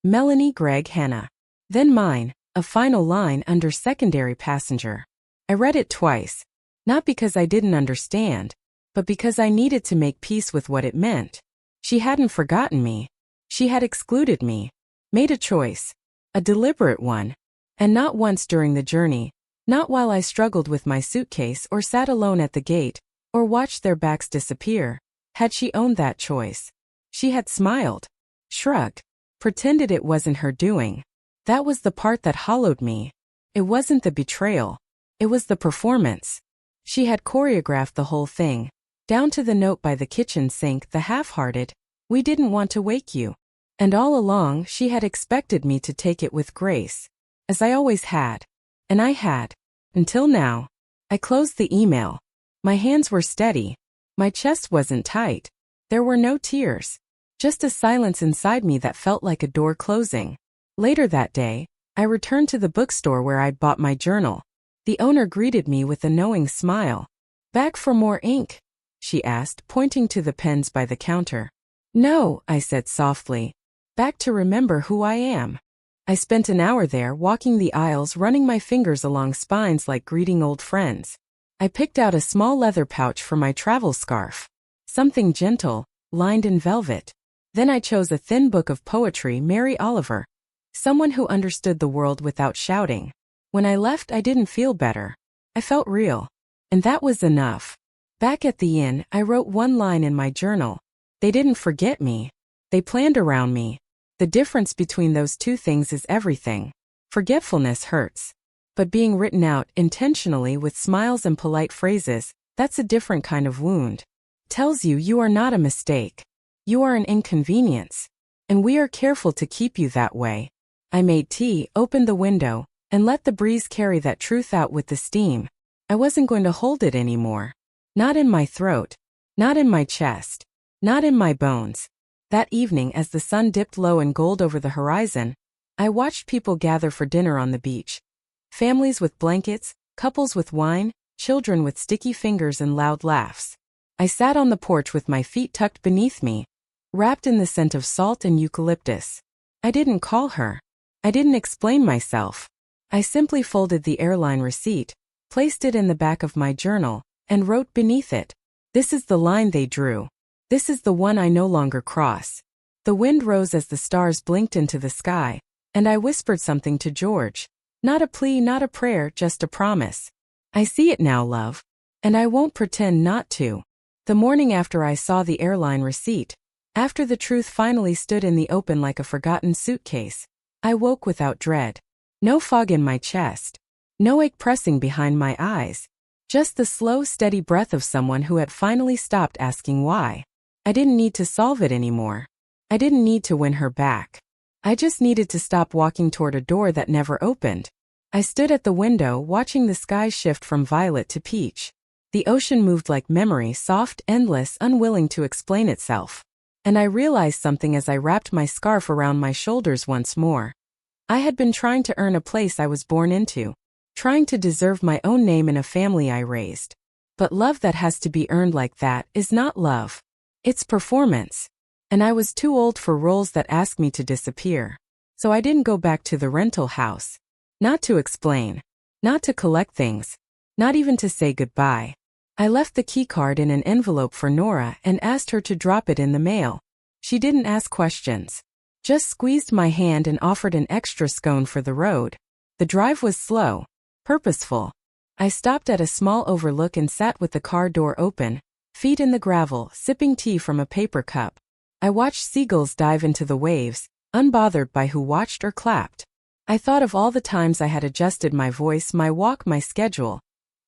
Melanie, Greg, Hannah. Then mine, a final line under secondary passenger. I read it twice. Not because I didn't understand, but because I needed to make peace with what it meant. She hadn't forgotten me. She had excluded me. Made a choice. A deliberate one. And not once during the journey. Not while I struggled with my suitcase or sat alone at the gate, or watched their backs disappear, had she owned that choice. She had smiled, shrugged, pretended it wasn't her doing. That was the part that hollowed me. It wasn't the betrayal. It was the performance. She had choreographed the whole thing, down to the note by the kitchen sink, the half-hearted, "We didn't want to wake you." And all along she had expected me to take it with grace, as I always had. And I had. Until now. I closed the email. My hands were steady. My chest wasn't tight. There were no tears. Just a silence inside me that felt like a door closing. Later that day, I returned to the bookstore where I'd bought my journal. The owner greeted me with a knowing smile. "Back for more ink?" she asked, pointing to the pens by the counter. "No," I said softly. "Back to remember who I am." I spent an hour there, walking the aisles, running my fingers along spines like greeting old friends. I picked out a small leather pouch for my travel scarf. Something gentle, lined in velvet. Then I chose a thin book of poetry, Mary Oliver. Someone who understood the world without shouting. When I left, I didn't feel better. I felt real. And that was enough. Back at the inn, I wrote 1 line in my journal. They didn't forget me. They planned around me. The difference between those 2 things is everything. Forgetfulness hurts. But being written out intentionally with smiles and polite phrases, that's a different kind of wound. Tells you you are not a mistake. You are an inconvenience. And we are careful to keep you that way. I made tea, opened the window, and let the breeze carry that truth out with the steam. I wasn't going to hold it anymore. Not in my throat. Not in my chest. Not in my bones. That evening, as the sun dipped low in gold over the horizon, I watched people gather for dinner on the beach. Families with blankets, couples with wine, children with sticky fingers and loud laughs. I sat on the porch with my feet tucked beneath me, wrapped in the scent of salt and eucalyptus. I didn't call her. I didn't explain myself. I simply folded the airline receipt, placed it in the back of my journal, and wrote beneath it, "This is the line they drew. This is the one I no longer cross." The wind rose as the stars blinked into the sky, and I whispered something to George. Not a plea, not a prayer, just a promise. I see it now, love. And I won't pretend not to. The morning after I saw the airline receipt, after the truth finally stood in the open like a forgotten suitcase, I woke without dread. No fog in my chest. No ache pressing behind my eyes. Just the slow, steady breath of someone who had finally stopped asking why. I didn't need to solve it anymore. I didn't need to win her back. I just needed to stop walking toward a door that never opened. I stood at the window watching the sky shift from violet to peach. The ocean moved like memory, soft, endless, unwilling to explain itself. And I realized something as I wrapped my scarf around my shoulders once more. I had been trying to earn a place I was born into, trying to deserve my own name in a family I raised. But love that has to be earned like that is not love. It's performance. And I was too old for roles that asked me to disappear. So I didn't go back to the rental house. Not to explain. Not to collect things. Not even to say goodbye. I left the keycard in an envelope for Nora and asked her to drop it in the mail. She didn't ask questions. Just squeezed my hand and offered an extra scone for the road. The drive was slow. Purposeful. I stopped at a small overlook and sat with the car door open, feet in the gravel, sipping tea from a paper cup. I watched seagulls dive into the waves, unbothered by who watched or clapped. I thought of all the times I had adjusted my voice, my walk, my schedule,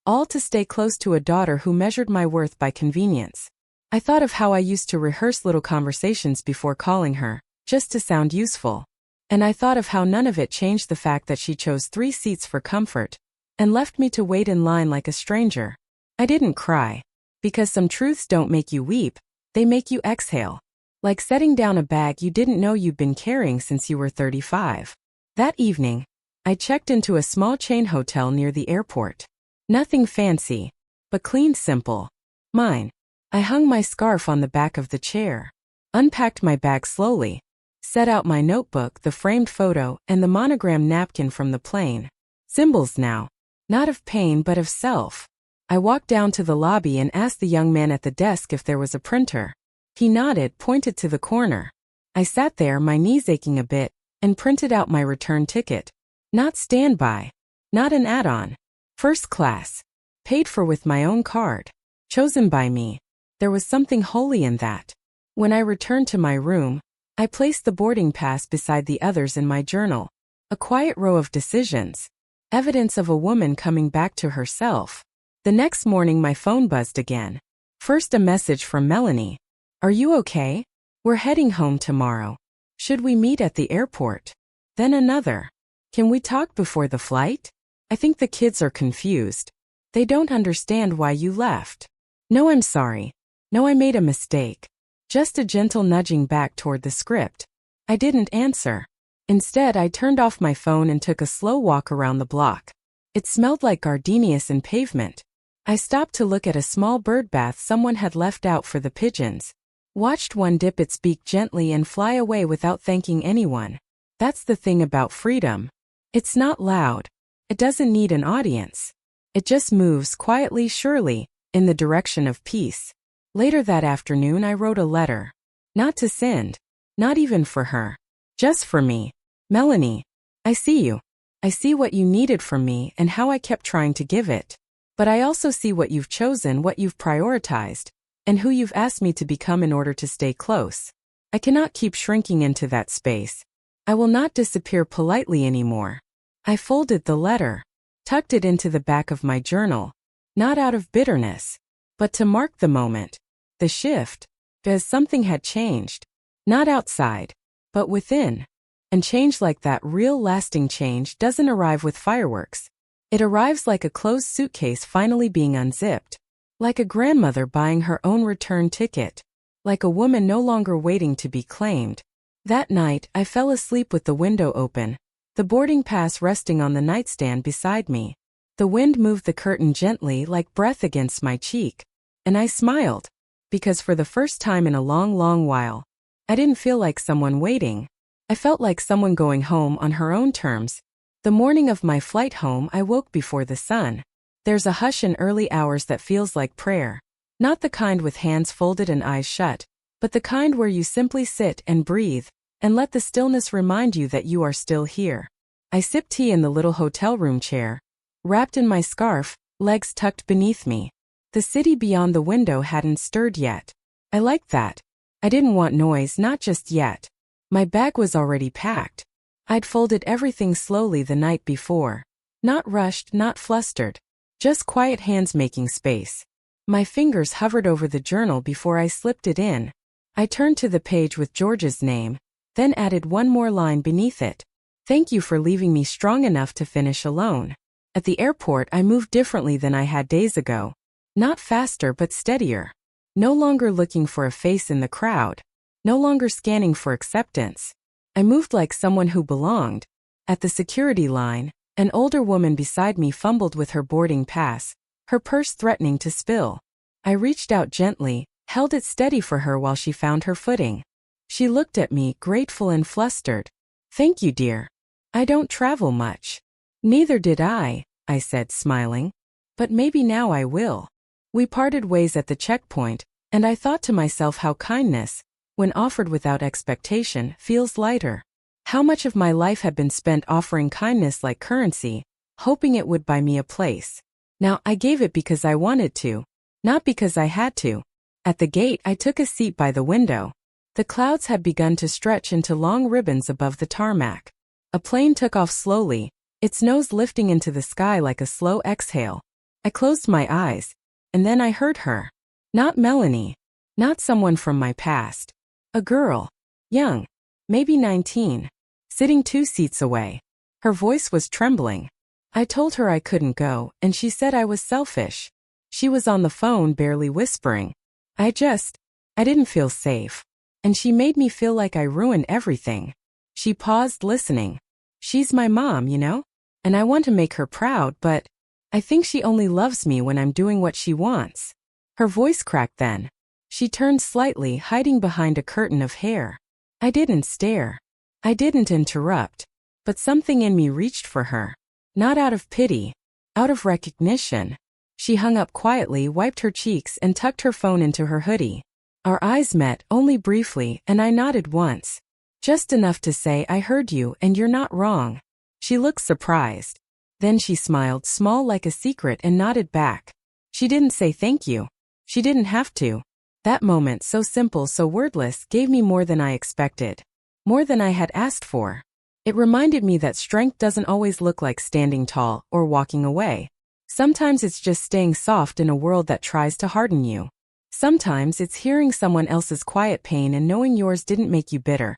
all to stay close to a daughter who measured my worth by convenience. I thought of how I used to rehearse little conversations before calling her, just to sound useful. And I thought of how none of it changed the fact that she chose 3 seats for comfort, and left me to wait in line like a stranger. I didn't cry. Because some truths don't make you weep, they make you exhale. Like setting down a bag you didn't know you'd been carrying since you were 35. That evening, I checked into a small chain hotel near the airport. Nothing fancy, but clean, simple. Mine. I hung my scarf on the back of the chair, unpacked my bag slowly, set out my notebook, the framed photo, and the monogram napkin from the plane. Symbols now. Not of pain but of self. I walked down to the lobby and asked the young man at the desk if there was a printer. He nodded, pointed to the corner. I sat there, my knees aching a bit, and printed out my return ticket. Not standby. Not an add-on. First class. Paid for with my own card. Chosen by me. There was something holy in that. When I returned to my room, I placed the boarding pass beside the others in my journal. A quiet row of decisions. Evidence of a woman coming back to herself. The next morning my phone buzzed again. First a message from Melanie. Are you okay? We're heading home tomorrow. Should we meet at the airport? Then another. Can we talk before the flight? I think the kids are confused. They don't understand why you left. No, I'm sorry. No, I made a mistake. Just a gentle nudging back toward the script. I didn't answer. Instead, I turned off my phone and took a slow walk around the block. It smelled like gardenias and pavement. I stopped to look at a small bird bath someone had left out for the pigeons. Watched one dip its beak gently and fly away without thanking anyone. That's the thing about freedom. It's not loud. It doesn't need an audience. It just moves quietly, surely, in the direction of peace. Later that afternoon I wrote a letter. Not to send. Not even for her. Just for me. Melanie. I see you. I see what you needed from me and how I kept trying to give it. But I also see what you've chosen, what you've prioritized, and who you've asked me to become in order to stay close. I cannot keep shrinking into that space. I will not disappear politely anymore. I folded the letter, tucked it into the back of my journal, not out of bitterness, but to mark the moment, the shift, because something had changed, not outside, but within. And change like that, real lasting change, doesn't arrive with fireworks. It arrives like a closed suitcase finally being unzipped. Like a grandmother buying her own return ticket. Like a woman no longer waiting to be claimed. That night, I fell asleep with the window open, the boarding pass resting on the nightstand beside me. The wind moved the curtain gently like breath against my cheek. And I smiled. Because for the first time in a long, long while, I didn't feel like someone waiting. I felt like someone going home on her own terms. The morning of my flight home, I woke before the sun. There's a hush in early hours that feels like prayer. Not the kind with hands folded and eyes shut, but the kind where you simply sit and breathe, and let the stillness remind you that you are still here. I sipped tea in the little hotel room chair, wrapped in my scarf, legs tucked beneath me. The city beyond the window hadn't stirred yet. I liked that. I didn't want noise, not just yet. My bag was already packed. I'd folded everything slowly the night before. Not rushed, not flustered. Just quiet hands making space. My fingers hovered over the journal before I slipped it in. I turned to the page with George's name, then added one more line beneath it. Thank you for leaving me strong enough to finish alone. At the airport, I moved differently than I had days ago. Not faster but steadier. No longer looking for a face in the crowd. No longer scanning for acceptance. I moved like someone who belonged. At the security line, an older woman beside me fumbled with her boarding pass, her purse threatening to spill. I reached out gently, held it steady for her while she found her footing. She looked at me, grateful and flustered. Thank you, dear. I don't travel much. Neither did I said, smiling. But maybe now I will. We parted ways at the checkpoint, and I thought to myself how kindness, when offered without expectation, feels lighter. How much of my life had been spent offering kindness like currency, hoping it would buy me a place. Now I gave it because I wanted to, not because I had to. At the gate, I took a seat by the window. The clouds had begun to stretch into long ribbons above the tarmac. A plane took off slowly, its nose lifting into the sky like a slow exhale. I closed my eyes, and then I heard her. Not Melanie. Not someone from my past. A girl. Young. Maybe 19. Sitting 2 seats away. Her voice was trembling. I told her I couldn't go, and she said I was selfish. She was on the phone, barely whispering. I didn't feel safe. And she made me feel like I ruined everything. She paused, listening. She's my mom, you know? And I want to make her proud, but I think she only loves me when I'm doing what she wants. Her voice cracked then. She turned slightly, hiding behind a curtain of hair. I didn't stare. I didn't interrupt. But something in me reached for her. Not out of pity. Out of recognition. She hung up quietly, wiped her cheeks, and tucked her phone into her hoodie. Our eyes met, only briefly, and I nodded once. Just enough to say, I heard you, and you're not wrong. She looked surprised. Then she smiled, small like a secret, and nodded back. She didn't say thank you. She didn't have to. That moment, so simple, so wordless, gave me more than I expected. More than I had asked for. It reminded me that strength doesn't always look like standing tall or walking away. Sometimes it's just staying soft in a world that tries to harden you. Sometimes it's hearing someone else's quiet pain and knowing yours didn't make you bitter.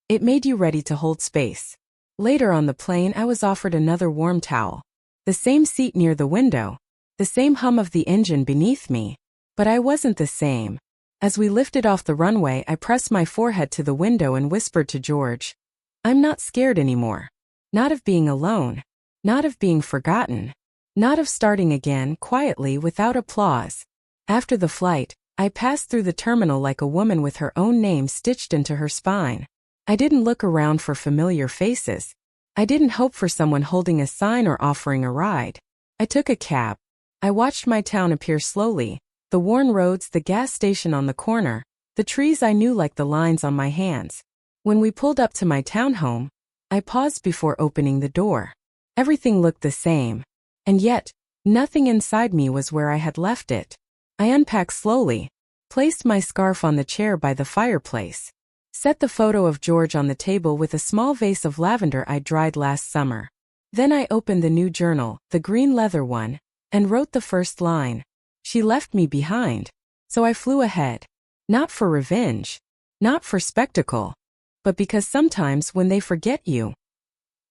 It made you ready to hold space. Later on the plane, I was offered another warm towel. The same seat near the window. The same hum of the engine beneath me. But I wasn't the same. As we lifted off the runway, I pressed my forehead to the window and whispered to George, I'm not scared anymore. Not of being alone. Not of being forgotten. Not of starting again, quietly, without applause. After the flight, I passed through the terminal like a woman with her own name stitched into her spine. I didn't look around for familiar faces. I didn't hope for someone holding a sign or offering a ride. I took a cab. I watched my town appear slowly. The worn roads, the gas station on the corner, the trees I knew like the lines on my hands. When we pulled up to my townhome, I paused before opening the door. Everything looked the same. And yet, nothing inside me was where I had left it. I unpacked slowly, placed my scarf on the chair by the fireplace, set the photo of George on the table with a small vase of lavender I dried last summer. Then I opened the new journal, the green leather one, and wrote the first line. She left me behind. So I flew ahead. Not for revenge. Not for spectacle. But because sometimes when they forget you,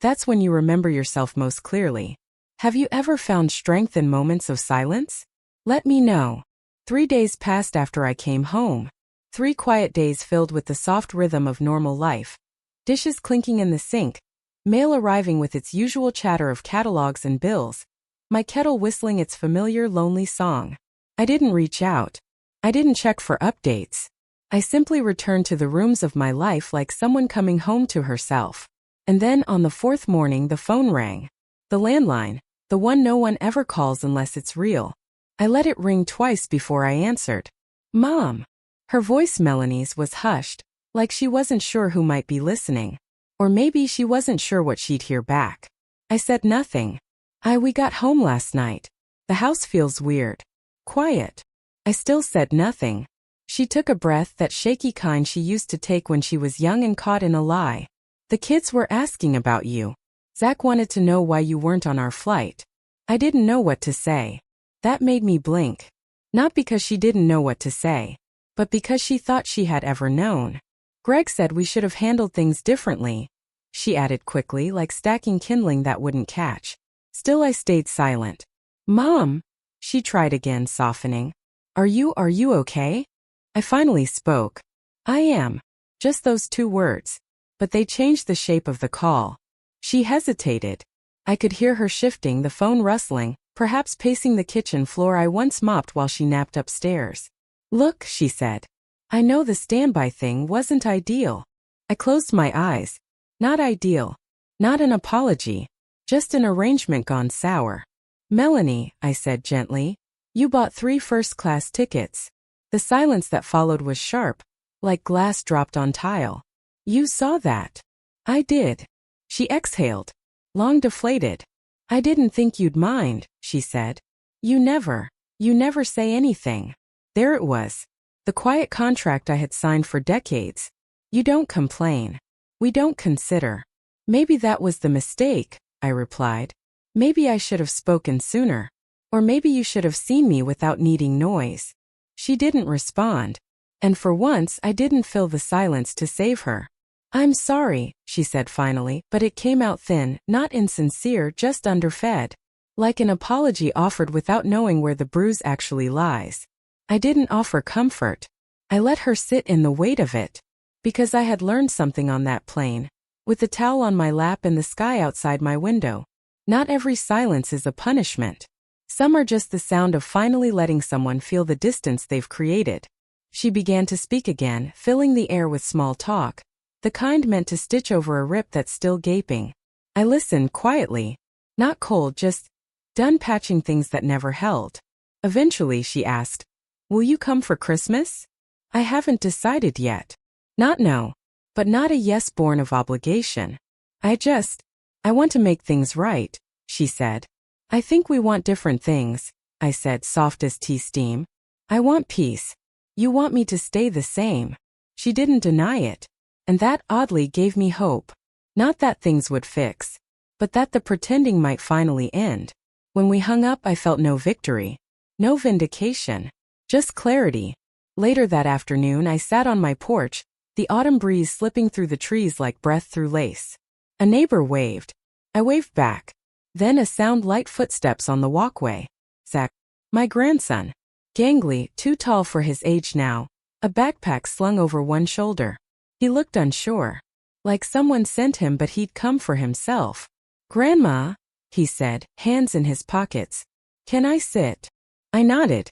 that's when you remember yourself most clearly. Have you ever found strength in moments of silence? Let me know. 3 days passed after I came home. 3 quiet days filled with the soft rhythm of normal life. Dishes clinking in the sink. Mail arriving with its usual chatter of catalogs and bills. My kettle whistling its familiar lonely song. I didn't reach out. I didn't check for updates. I simply returned to the rooms of my life like someone coming home to herself. And then on the 4th morning the phone rang. The landline, the one no one ever calls unless it's real. I let it ring twice before I answered. Mom. Her voice, Melanie's, was hushed, like she wasn't sure who might be listening. Or maybe she wasn't sure what she'd hear back. I said nothing. We got home last night. The house feels weird. Quiet. I still said nothing. She took a breath, that shaky kind she used to take when she was young and caught in a lie. The kids were asking about you. Zach wanted to know why you weren't on our flight. I didn't know what to say. That made me blink. Not because she didn't know what to say, but because she thought she had ever known. Greg said we should have handled things differently, she added quickly, like stacking kindling that wouldn't catch. Still I stayed silent. Mom, she tried again, softening. Are you okay? I finally spoke. I am. Just those 2 words. But they changed the shape of the call. She hesitated. I could hear her shifting, the phone rustling, perhaps pacing the kitchen floor I once mopped while she napped upstairs. Look, she said. I know the standby thing wasn't ideal. I closed my eyes. Not ideal. Not an apology. Just an arrangement gone sour. Melanie, I said gently, you bought 3 first-class tickets. The silence that followed was sharp, like glass dropped on tile. You saw that. I did. She exhaled. Long deflated. I didn't think you'd mind, she said. You never say anything. There it was. The quiet contract I had signed for decades. You don't complain. We don't consider. Maybe that was the mistake, I replied. Maybe I should have spoken sooner. Or maybe you should have seen me without needing noise. She didn't respond. And for once I didn't fill the silence to save her. I'm sorry, she said finally, but it came out thin, not insincere, just underfed. Like an apology offered without knowing where the bruise actually lies. I didn't offer comfort. I let her sit in the weight of it. Because I had learned something on that plane. With the towel on my lap and the sky outside my window. Not every silence is a punishment. Some are just the sound of finally letting someone feel the distance they've created. She began to speak again, filling the air with small talk. The kind meant to stitch over a rip that's still gaping. I listened quietly. Not cold, just done patching things that never held. Eventually she asked, will you come for Christmas? I haven't decided yet. Not no. But not a yes born of obligation. I want to make things right, she said. I think we want different things, I said, soft as tea steam. I want peace. You want me to stay the same. She didn't deny it. And that oddly gave me hope. Not that things would fix, but that the pretending might finally end. When we hung up, I felt no victory. No vindication. Just clarity. Later that afternoon, I sat on my porch, the autumn breeze slipping through the trees like breath through lace. A neighbor waved. I waved back. Then a sound, light footsteps on the walkway. Zach, my grandson. Gangly, too tall for his age now, a backpack slung over one shoulder. He looked unsure. Like someone sent him but he'd come for himself. Grandma, he said, hands in his pockets. Can I sit? I nodded.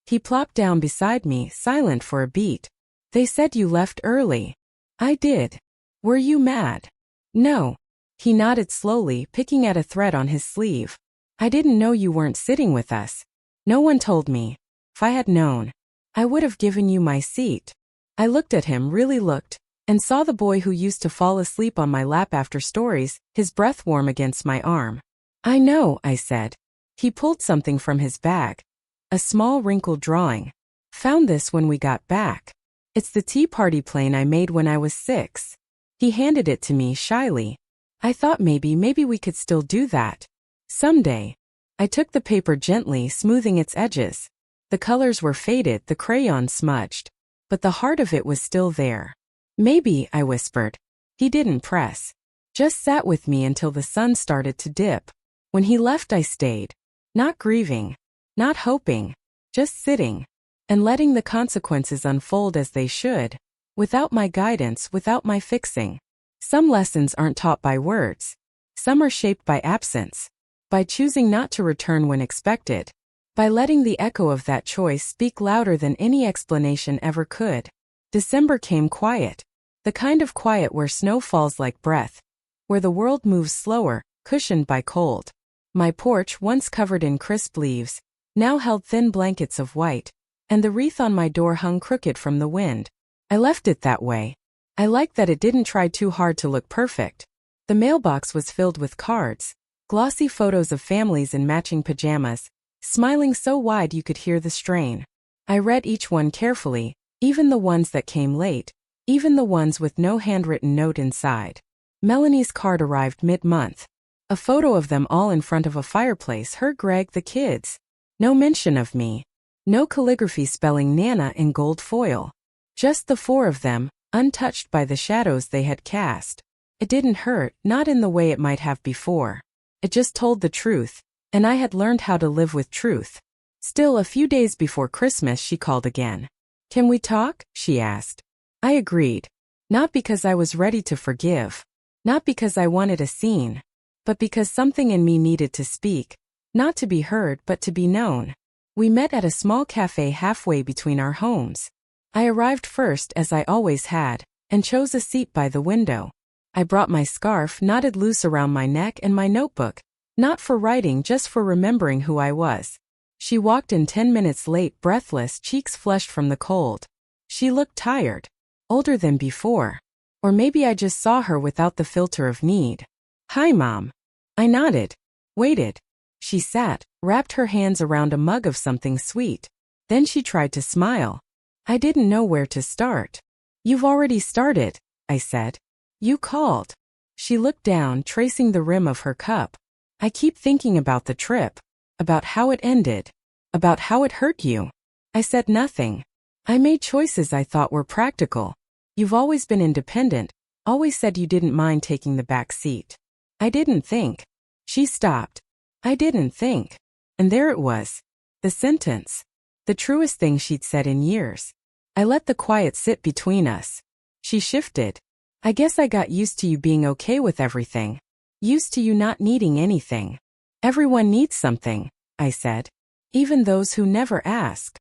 He plopped down beside me, silent for a beat. They said you left early. I did. Were you mad? No. He nodded slowly, picking at a thread on his sleeve. I didn't know you weren't sitting with us. No one told me. If I had known, I would have given you my seat. I looked at him, really looked, and saw the boy who used to fall asleep on my lap after stories, his breath warm against my arm. I know, I said. He pulled something from his bag. A small wrinkled drawing. Found this when we got back. It's the tea party plane I made when I was 6. He handed it to me shyly. I thought maybe we could still do that. Someday. I took the paper gently, smoothing its edges. The colors were faded, the crayon smudged. But the heart of it was still there. Maybe, I whispered. He didn't press. Just sat with me until the sun started to dip. When he left, I stayed. Not grieving. Not hoping. Just sitting. And letting the consequences unfold as they should. Without my guidance, without my fixing. Some lessons aren't taught by words. Some are shaped by absence. By choosing not to return when expected. By letting the echo of that choice speak louder than any explanation ever could. December came quiet. The kind of quiet where snow falls like breath. Where the world moves slower, cushioned by cold. My porch, once covered in crisp leaves, now held thin blankets of white, and the wreath on my door hung crooked from the wind. I left it that way. I liked that it didn't try too hard to look perfect. The mailbox was filled with cards, glossy photos of families in matching pajamas, smiling so wide you could hear the strain. I read each one carefully, even the ones that came late, even the ones with no handwritten note inside. Melanie's card arrived mid-month. A photo of them all in front of a fireplace, her, Greg, the kids. No mention of me. No calligraphy spelling Nana in gold foil. Just the 4 of them, untouched by the shadows they had cast. It didn't hurt, not in the way it might have before. It just told the truth, and I had learned how to live with truth. Still, a few days before Christmas, she called again. "Can we talk?" she asked. I agreed. Not because I was ready to forgive. Not because I wanted a scene. But because something in me needed to speak. Not to be heard, but to be known. We met at a small cafe halfway between our homes. I arrived first, as I always had, and chose a seat by the window. I brought my scarf knotted loose around my neck and my notebook, not for writing, just for remembering who I was. She walked in 10 minutes late, breathless, cheeks flushed from the cold. She looked tired. Older than before. Or maybe I just saw her without the filter of need. "Hi, Mom." I nodded. Waited. She sat, wrapped her hands around a mug of something sweet. Then she tried to smile. I didn't know where to start. "You've already started," I said. "You called." She looked down, tracing the rim of her cup. "I keep thinking about the trip. About how it ended. About how it hurt you." I said nothing. "I made choices I thought were practical. You've always been independent, always said you didn't mind taking the back seat." I didn't think. She stopped. I didn't think. And there it was. The sentence. The truest thing she'd said in years. I let the quiet sit between us. She shifted. "I guess I got used to you being okay with everything. Used to you not needing anything." "Everyone needs something," I said. "Even those who never ask."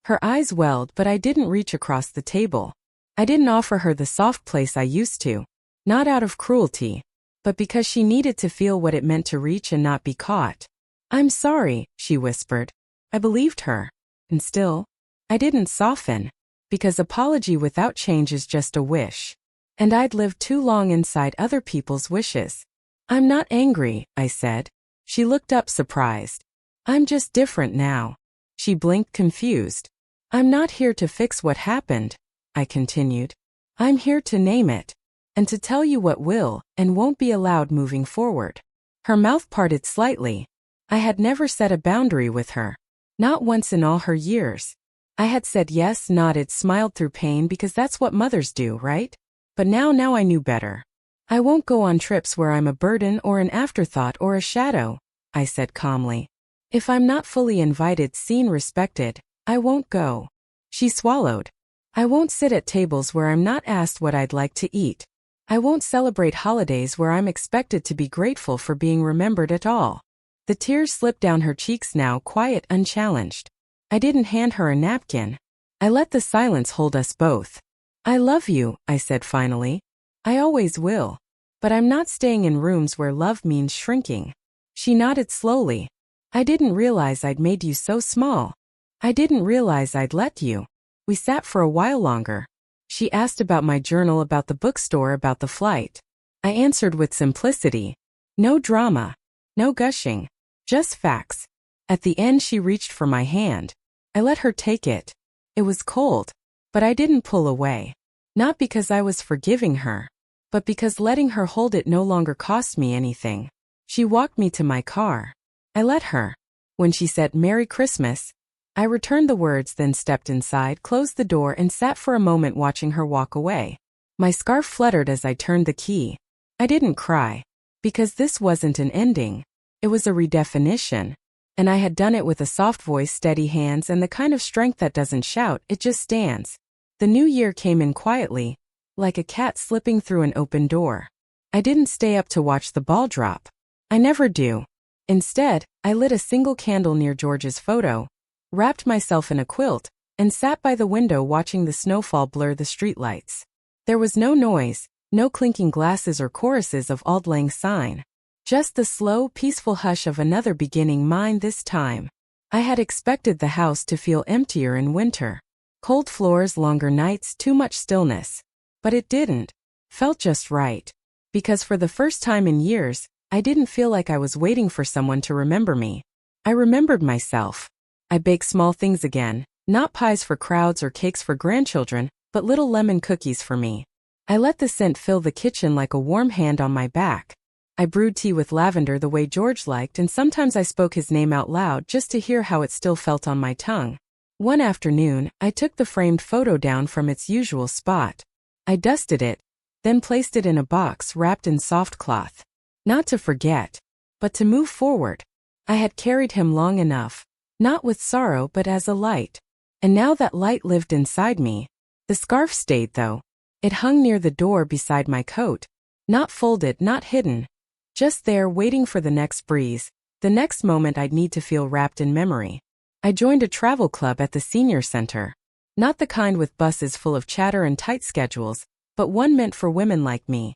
Her eyes welled, but I didn't reach across the table. I didn't offer her the soft place I used to. Not out of cruelty. But because she needed to feel what it meant to reach and not be caught. "I'm sorry," she whispered. I believed her. And still, I didn't soften. Because apology without change is just a wish. And I'd lived too long inside other people's wishes. "I'm not angry," I said. She looked up, surprised. "I'm just different now." She blinked, confused. "I'm not here to fix what happened," I continued. "I'm here to name it. And to tell you what will and won't be allowed moving forward." Her mouth parted slightly. I had never set a boundary with her. Not once in all her years. I had said yes, nodded, smiled through pain, because that's what mothers do, right? But now I knew better. "I won't go on trips where I'm a burden or an afterthought or a shadow," I said calmly. "If I'm not fully invited, seen, respected, I won't go." She swallowed. "I won't sit at tables where I'm not asked what I'd like to eat. I won't celebrate holidays where I'm expected to be grateful for being remembered at all." The tears slipped down her cheeks now, quiet, unchallenged. I didn't hand her a napkin. I let the silence hold us both. "I love you," I said finally. "I always will. But I'm not staying in rooms where love means shrinking." She nodded slowly. "I didn't realize I'd made you so small. I didn't realize I'd let you." We sat for a while longer. She asked about my journal, about the bookstore, about the flight. I answered with simplicity. No drama. No gushing. Just facts. At the end, she reached for my hand. I let her take it. It was cold. But I didn't pull away. Not because I was forgiving her. But because letting her hold it no longer cost me anything. She walked me to my car. I let her. When she said, "Merry Christmas," I returned the words, then stepped inside, closed the door, and sat for a moment watching her walk away. My scarf fluttered as I turned the key. I didn't cry. Because this wasn't an ending. It was a redefinition. And I had done it with a soft voice, steady hands, and the kind of strength that doesn't shout, it just stands. The new year came in quietly, like a cat slipping through an open door. I didn't stay up to watch the ball drop. I never do. Instead, I lit a single candle near George's photo, wrapped myself in a quilt, and sat by the window watching the snowfall blur the streetlights. There was no noise, no clinking glasses or choruses of Auld Lang Syne. Just the slow, peaceful hush of another beginning, mine this time. I had expected the house to feel emptier in winter. Cold floors, longer nights, too much stillness. But it didn't. Felt just right. Because for the first time in years, I didn't feel like I was waiting for someone to remember me. I remembered myself. I baked small things again, not pies for crowds or cakes for grandchildren, but little lemon cookies for me. I let the scent fill the kitchen like a warm hand on my back. I brewed tea with lavender the way George liked, and sometimes I spoke his name out loud just to hear how it still felt on my tongue. One afternoon, I took the framed photo down from its usual spot. I dusted it, then placed it in a box wrapped in soft cloth. Not to forget, but to move forward. I had carried him long enough, not with sorrow but as a light. And now that light lived inside me. The scarf stayed though. It hung near the door beside my coat, not folded, not hidden. Just there waiting for the next breeze, the next moment I'd need to feel wrapped in memory. I joined a travel club at the senior center. Not the kind with buses full of chatter and tight schedules, but one meant for women like me.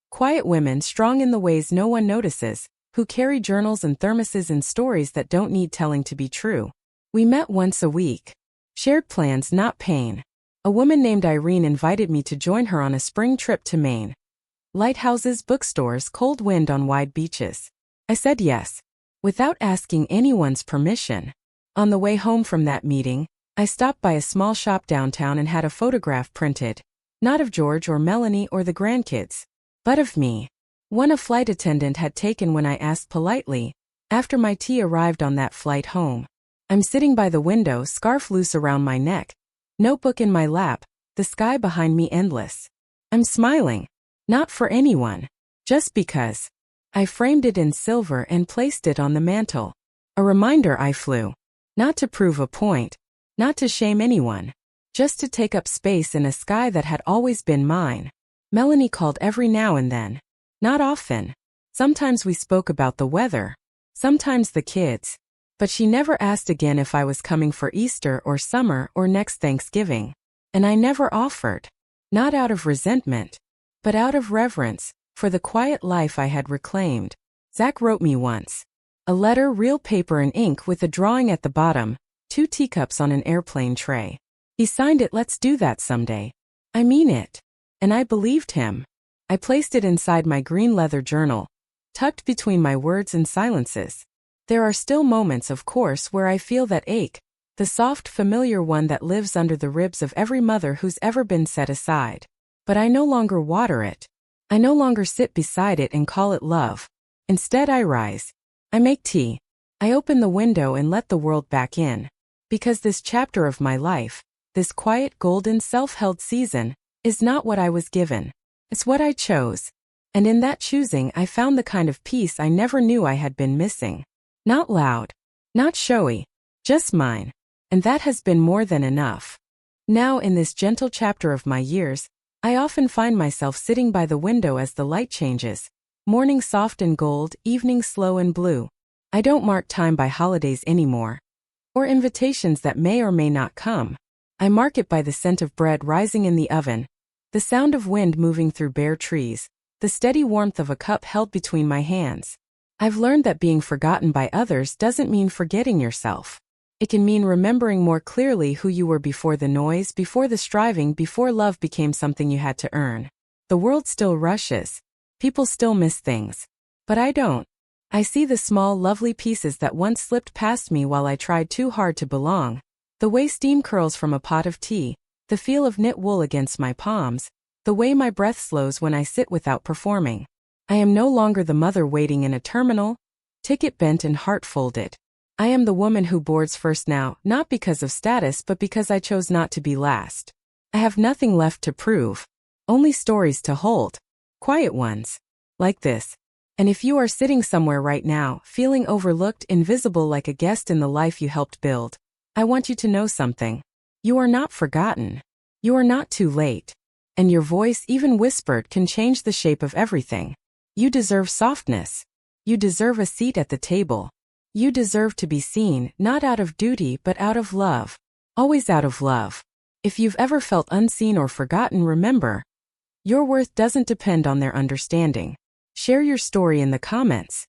Quiet women strong in the ways no one notices, who carry journals and thermoses and stories that don't need telling to be true. We met once a week. Shared plans, not pain. A woman named Irene invited me to join her on a spring trip to Maine. Lighthouses, bookstores, cold wind on wide beaches. I said yes, without asking anyone's permission. On the way home from that meeting, I stopped by a small shop downtown and had a photograph printed. Not of George or Melanie or the grandkids, but of me. One a flight attendant had taken when I asked politely, after my tea arrived on that flight home. I'm sitting by the window, scarf loose around my neck, notebook in my lap, the sky behind me endless. I'm smiling. Not for anyone. Just because. I framed it in silver and placed it on the mantel. A reminder I flew. Not to prove a point. Not to shame anyone. Just to take up space in a sky that had always been mine. Melanie called every now and then. Not often. Sometimes we spoke about the weather. Sometimes the kids. But she never asked again if I was coming for Easter or summer or next Thanksgiving. And I never offered. Not out of resentment, but out of reverence for the quiet life I had reclaimed. Zach wrote me once. A letter, real paper and ink with a drawing at the bottom, 2 teacups on an airplane tray. He signed it, let's do that someday. I mean it. And I believed him. I placed it inside my green leather journal, tucked between my words and silences. There are still moments, of course, where I feel that ache, the soft, familiar one that lives under the ribs of every mother who's ever been set aside. But I no longer water it. I no longer sit beside it and call it love. Instead, I rise. I make tea. I open the window and let the world back in. Because this chapter of my life, this quiet, golden, self-held season, is not what I was given. It's what I chose. And in that choosing, I found the kind of peace I never knew I had been missing. Not loud. Not showy. Just mine. And that has been more than enough. Now, in this gentle chapter of my years, I often find myself sitting by the window as the light changes. Morning soft and gold, evening slow and blue. I don't mark time by holidays anymore. Or invitations that may or may not come. I mark it by the scent of bread rising in the oven, the sound of wind moving through bare trees, the steady warmth of a cup held between my hands. I've learned that being forgotten by others doesn't mean forgetting yourself. It can mean remembering more clearly who you were before the noise, before the striving, before love became something you had to earn. The world still rushes. People still miss things. But I don't. I see the small, lovely pieces that once slipped past me while I tried too hard to belong. The way steam curls from a pot of tea, the feel of knit wool against my palms, the way my breath slows when I sit without performing. I am no longer the mother waiting in a terminal, ticket bent and heart folded. I am the woman who boards first now, not because of status but because I chose not to be last. I have nothing left to prove. Only stories to hold. Quiet ones. Like this. And if you are sitting somewhere right now, feeling overlooked, invisible like a guest in the life you helped build, I want you to know something. You are not forgotten. You are not too late. And your voice, even whispered, can change the shape of everything. You deserve softness. You deserve a seat at the table. You deserve to be seen, not out of duty but out of love. Always out of love. If you've ever felt unseen or forgotten, remember, your worth doesn't depend on their understanding. Share your story in the comments.